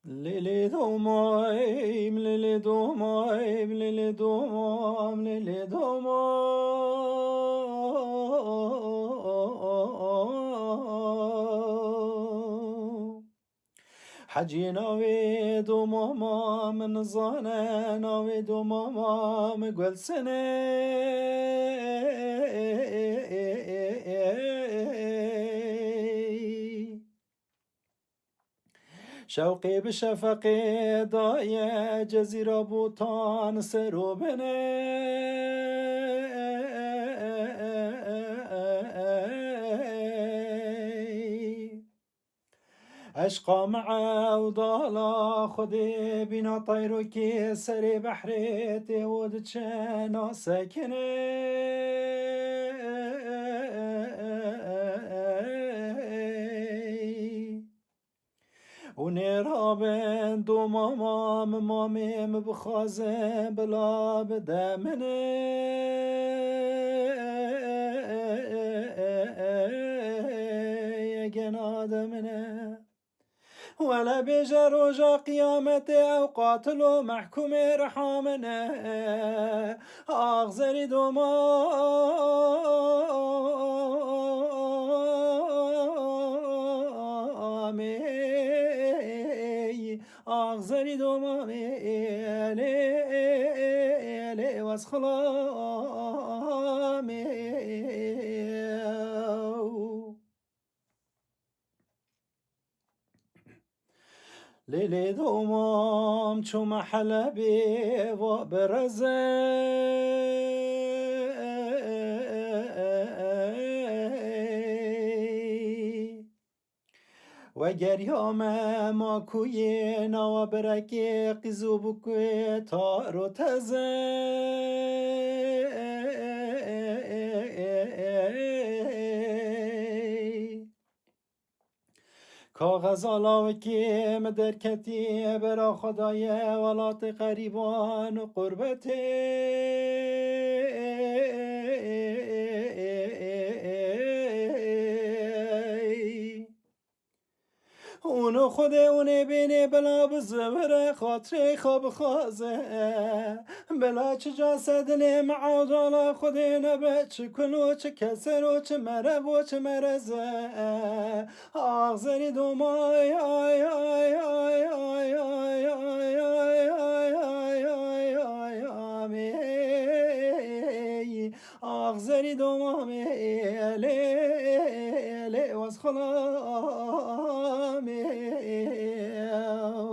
Lili domaim, lili domaim, lili domam, lili domam. حجی ناوی دو مامام نزانه ناوی دو مامام گل سنه شوقی به شفقی دای جزیره بوتان سرو بنه عشقا معه وضالا خدي بنا طيرك سري بحريتي ودتشنا ساكنه ونرابن دو مامام مامیم بخازم بلا بدمنه يا منه ولا بيجا رجا قيامته أو قاتلوا محكوم رحامنا أغزري دوما أغزري دوما لي واسخلامي لیلی دومام چو محلبی و برزه و گریام ما کوی نوا برکی قیزو بکوی تارو تزه کاغذ علاوه که مدرکتی برا خدای ولات قریبان و قربتی اونو خوده اونه بینه بلا بزوره خاطره خواب خوازه بلا چه جاسد نمعاد علا خوده نبه چه کلو چه کسر و چه مرب و چه مرزه آغزری دومای آی آی آی آی آی آی آی آی آی آی آمی آغزری دومامی الی واز خلا